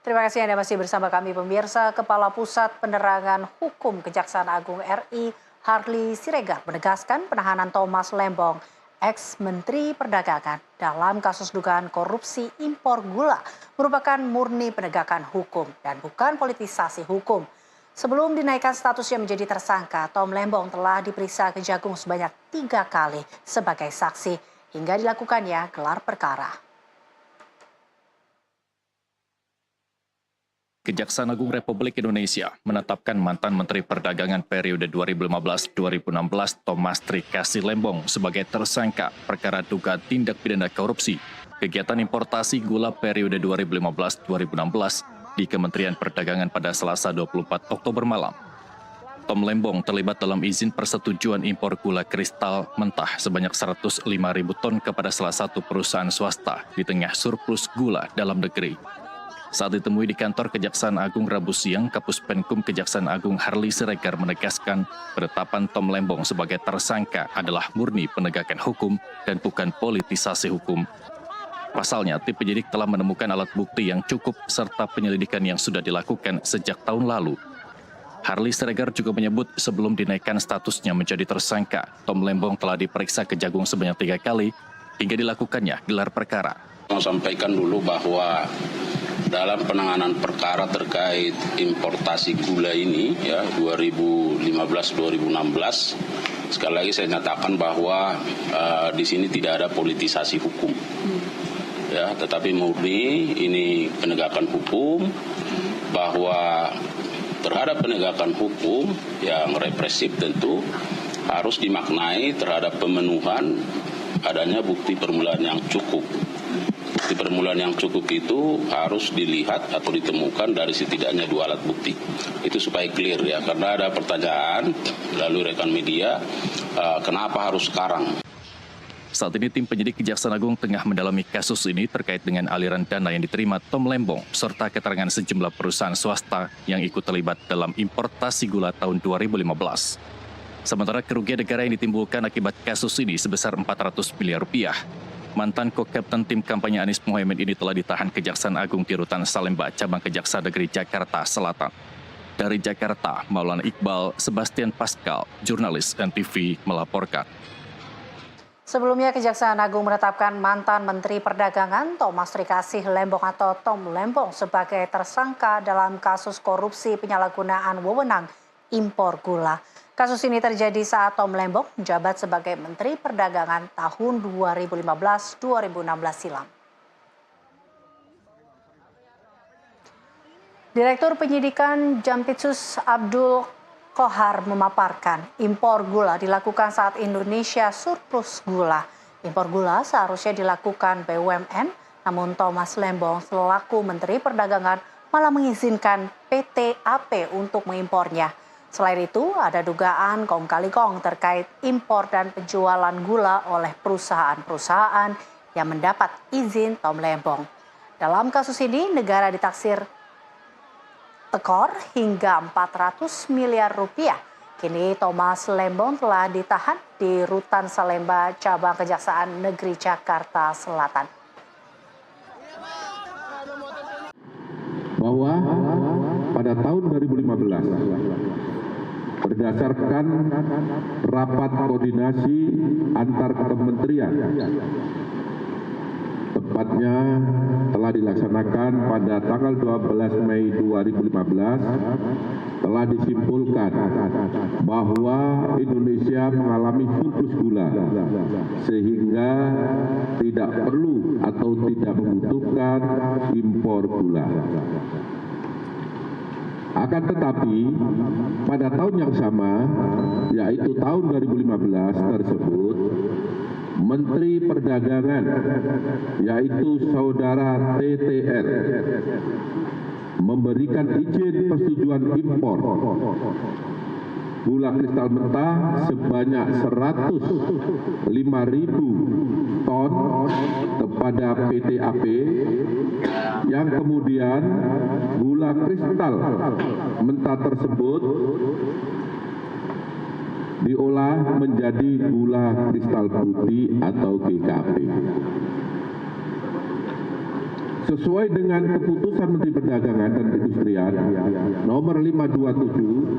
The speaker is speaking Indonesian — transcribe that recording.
Terima kasih Anda masih bersama kami pemirsa. Kepala Pusat Penerangan Hukum Kejaksaan Agung RI Harley Siregar menegaskan penahanan Thomas Lembong, ex-Menteri Perdagangan dalam kasus dugaan korupsi impor gula merupakan murni penegakan hukum dan bukan politisasi hukum. Sebelum dinaikkan statusnya menjadi tersangka, Tom Lembong telah diperiksa Kejagung sebanyak 3 kali sebagai saksi hingga dilakukannya gelar perkara. Kejaksaan Agung Republik Indonesia menetapkan mantan Menteri Perdagangan periode 2015-2016 Thomas Trikasih Lembong sebagai tersangka perkara dugaan tindak pidana korupsi kegiatan importasi gula periode 2015-2016 di Kementerian Perdagangan pada Selasa 24 Oktober malam. Tom Lembong terlibat dalam izin persetujuan impor gula kristal mentah sebanyak 105.000 ton kepada salah satu perusahaan swasta di tengah surplus gula dalam negeri. Saat ditemui di kantor Kejaksaan Agung Rabu siang, Kapus Penkum Kejaksaan Agung Harley Siregar menegaskan penetapan Tom Lembong sebagai tersangka adalah murni penegakan hukum dan bukan politisasi hukum. Pasalnya, tim penyidik telah menemukan alat bukti yang cukup serta penyelidikan yang sudah dilakukan sejak tahun lalu. Harley Siregar juga menyebut sebelum dinaikkan statusnya menjadi tersangka, Tom Lembong telah diperiksa Kejagung sebanyak 3 kali hingga dilakukannya gelar perkara. Mau sampaikan dulu bahwa dalam penanganan perkara terkait importasi gula ini ya 2015-2016 sekali lagi saya nyatakan bahwa di sini tidak ada politisasi hukum. Ya, tetapi murni ini penegakan hukum bahwa terhadap penegakan hukum yang represif tentu harus dimaknai terhadap pemenuhan adanya bukti permulaan yang cukup. Bukti permulaan yang cukup itu harus dilihat atau ditemukan dari setidaknya 2 alat bukti. Itu supaya clear ya, karena ada pertanyaan lalu rekan media, kenapa harus sekarang? Saat ini tim penyidik Kejaksaan Agung tengah mendalami kasus ini terkait dengan aliran dana yang diterima Tom Lembong serta keterangan sejumlah perusahaan swasta yang ikut terlibat dalam importasi gula tahun 2015. Sementara kerugian negara yang ditimbulkan akibat kasus ini sebesar 400 miliar rupiah. Mantan co-kapten tim kampanye Anies Mohaimin ini telah ditahan Kejaksaan Agung di Rutan Salemba, Cabang Kejaksaan Negeri Jakarta Selatan. Dari Jakarta, Maulana Iqbal, Sebastian Pascal, jurnalis NTV melaporkan. Sebelumnya, Kejaksaan Agung menetapkan mantan Menteri Perdagangan Thomas Trikasih Lembong atau Tom Lembong sebagai tersangka dalam kasus korupsi penyalahgunaan wewenang impor gula. Kasus ini terjadi saat Tom Lembong menjabat sebagai Menteri Perdagangan tahun 2015-2016 silam. Direktur Penyidikan Jampitsus Abdul Kohar memaparkan impor gula dilakukan saat Indonesia surplus gula. Impor gula seharusnya dilakukan BUMN, namun Thomas Lembong selaku Menteri Perdagangan malah mengizinkan PT AP untuk mengimpornya. Selain itu, ada dugaan kong kali kong terkait impor dan penjualan gula oleh perusahaan-perusahaan yang mendapat izin Tom Lembong. Dalam kasus ini, negara ditaksir tekor hingga 400 miliar rupiah. Kini Thomas Lembong telah ditahan di Rutan Salemba, Cabang Kejaksaan Negeri Jakarta Selatan. Bahwa pada tahun 2015, berdasarkan rapat koordinasi antar kementerian, tepatnya telah dilaksanakan pada tanggal 12 Mei 2015, telah disimpulkan bahwa Indonesia mengalami surplus gula, sehingga tidak perlu atau tidak membutuhkan impor gula. Akan tetapi, pada tahun yang sama, yaitu tahun 2015 tersebut, Menteri Perdagangan, yaitu Saudara TTR, memberikan izin persetujuan impor gula kristal mentah sebanyak 105.000 ton kepada PT AP, yang kemudian gula kristal mentah tersebut diolah menjadi gula kristal putih atau GKP. sesuai dengan keputusan Menteri Perdagangan dan Perindustrian nomor 527